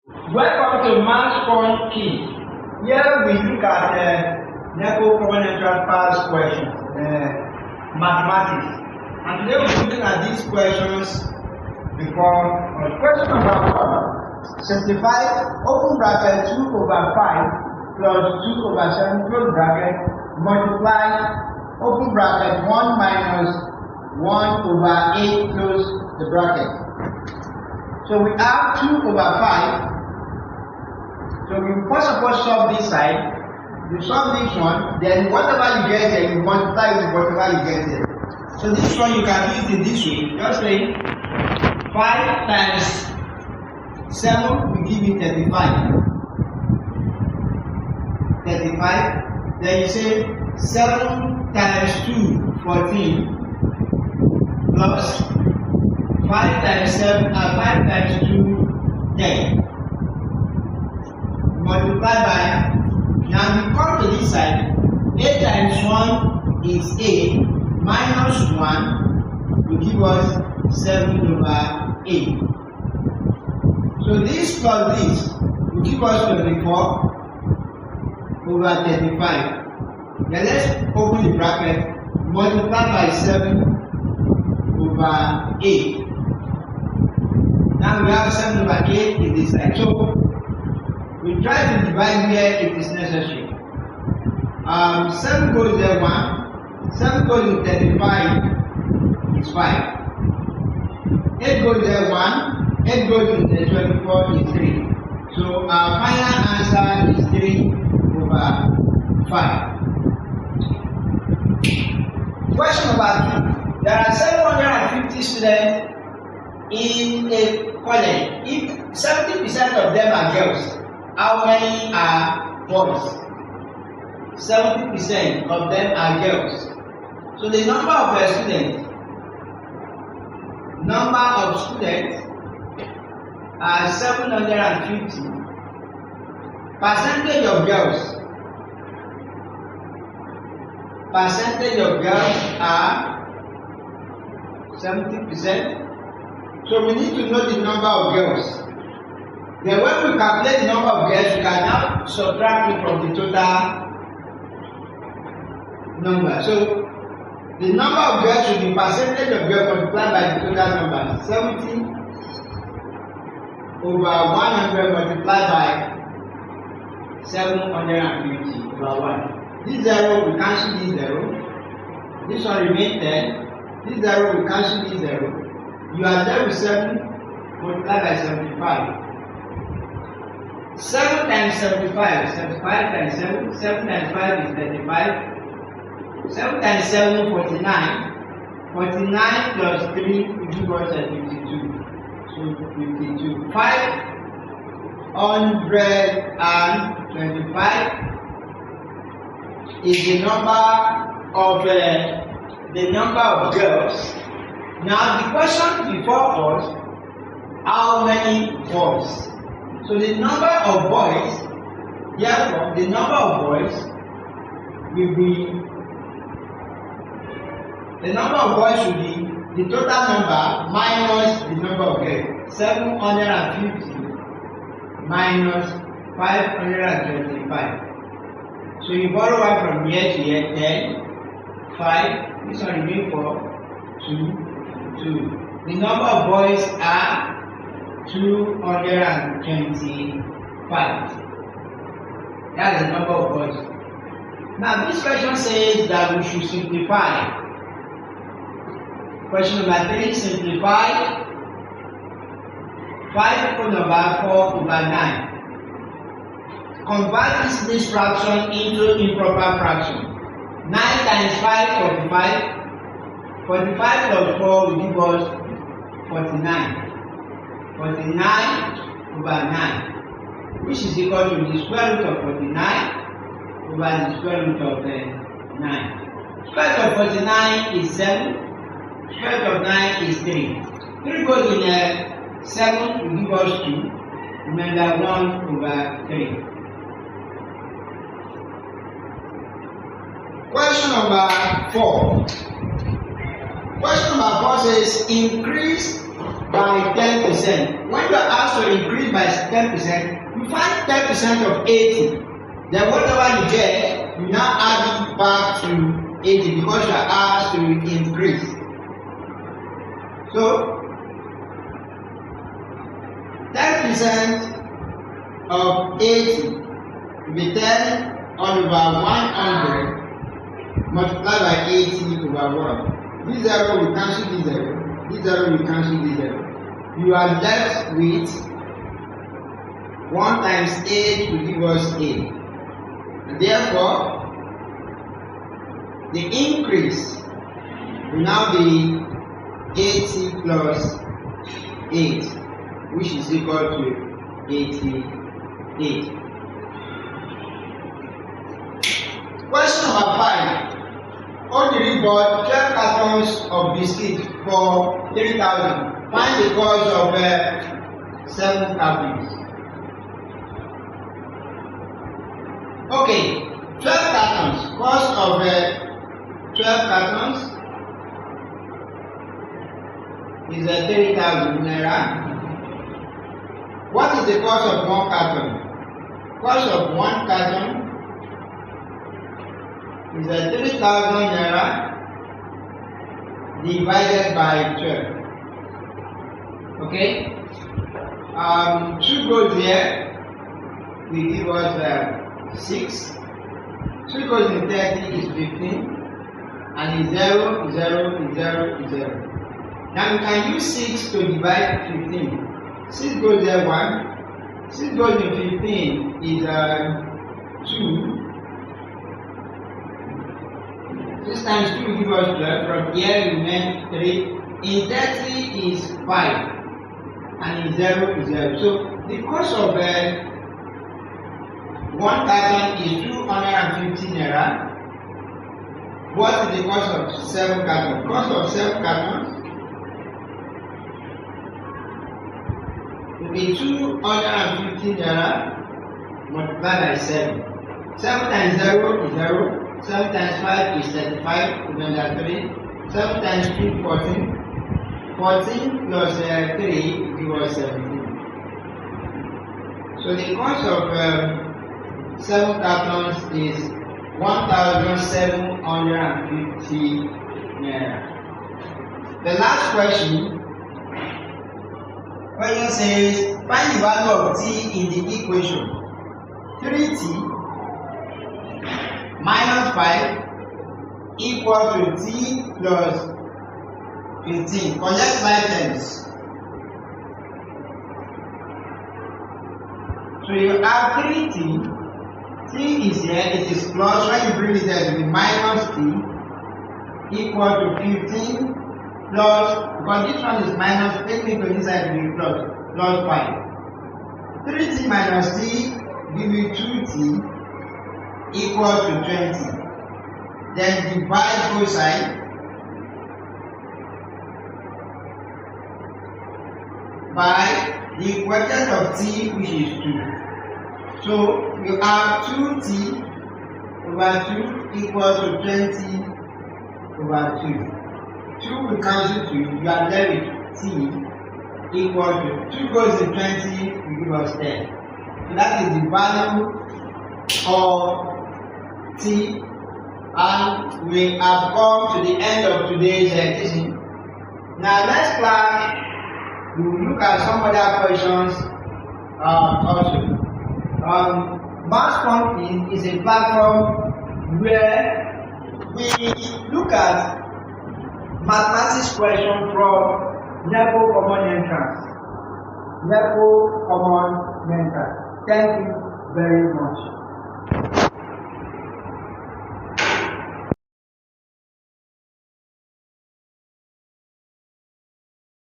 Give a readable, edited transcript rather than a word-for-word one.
Welcome to MathsFunKids. Here we look at NECO common entrance pass questions, mathematics. And today we'll be looking at these questions before question number 1. Simplify open bracket 2/5 plus 2/7 close bracket multiply open bracket 1 minus 1/8 close the bracket. So we have 2/5. So we first of all solve this side. You solve this one, then whatever you get there, you multiply with whatever you get there. So this one you can do it in this way. Just say 5 times 7 will give you 35. 35. Then you say 7 times 2, 14. Plus 5 times 2, 10. Multiply by, now we come to this side, 8 times 1 is 8, minus 1 will give us 7/8. So this plus this will give us 24/35. Now let's open the bracket, multiply by 7/8. Now we have 7/8 in this side. So we try to divide where it is necessary. 7 goes there 1, 7 goes in 35 is 5. 8 goes there 1, 8 goes in the 24 is 3. So our final answer is 3/5. Question number 2. There are 750 students in a college. If 70% of them are girls, how many are boys? 70% of them are girls. So the number of students are 750. Percentage of girls are 70%. So we need to know the number of girls. Then when we calculate the number of girls, we can now subtract it from the total number. So the number of girls will be percentage of girls multiplied by the total number. 70/100 multiplied by 750/1. This 0 will cancel this 0. This one remains 10. This 0 will cancel this 0. You are there with 7 multiplied by 75. 7 times 75, 75 times 7, 7 times 5 is 35, 7 times 7, 49, 49 plus 3 will give us 52, so 52, 525 is the number of girls. Now the question before us, how many boys? So the number of boys, therefore, the number of boys will be the total number minus the number of girls. 750 minus 525. So you borrow 1 from here to here, 10, 5, this one remains 4, 2, 2. The number of boys are 225. That's the number of boys. Now this question says that we should simplify. Question number 3, simplify 5/4/9. Convert this fraction into improper fraction. 9 times 5, 45. 45 plus 4 will give us 49. 49/9, which is equal to the square root of 49 over the square root of 9. Square root of 49 is 7. Square root of 9 is 3. 3 goes in 7 will give us 2. Remember 1/3. Question number 4. Question number 4 says increase by 10%. When you are asked to increase by 10%, you find 10% of 80. Then whatever you get, you now add it back to 80 because you are asked to increase. So 10% of 80 will be 10 all over 100 multiplied by 80 over 1. This 0 will cancel this 0. This 0 will cancel this 0. You are left with 1 times 8 will give us 8. And therefore, the increase will now be 80 plus 8, which is equal to 88. Question number 5. Only bought 12 cartons of biscuits for 3,000. Find the cost of 7 cartons. Okay, 12 cartons. Cost of 12 cartons is 3,000 naira. What is the cost of 1 carton? Cost of 1 carton is 3,000 naira divided by 12. Okay? 2 goes here will give us 6. 2 goes in 30 is 15. And is 0, 0, 0, 0. Now we can use 6 to divide 15. 6 goes there 1. 6 goes in 15 is 2. 6 times 2 will give us 12. From here we remain 3. In 30 is 5. And in 0 is 0. So the cost of 1 carton is 250 naira. What is the cost of 7 cartons? Cost of 7 cartons will be 250 naira multiplied by 7. 7 times 0 is 0. 7 times 5 is 35. Remember 3. 7 times 2 14. 14 plus 3 will give us 17. So the cost of 7 cartons is 1,750 naira. The last question says find the value of t in the equation. 3t minus 5 equal to t plus 15. Collect like terms. So you have 3t. T is here, it is plus. When you bring it there, it will be minus t equal to 15 plus, because this one is minus, take it to inside will be plus 5. 3t minus t give you 2t equal to 20. Then divide both sides by the quotient of t, which is 2. So you have 2t over 2 equal to 20 over 2. 2 will cancel 2. You are left with t equal to 2 goes in 20 will give us 10. So that is the value of t, and we have come to the end of today's teaching. Now next class we will look at some other questions also. MathsFunKids is a platform where we look at mathematics questions from NECO common entrance. NECO common entrance. Thank you very much.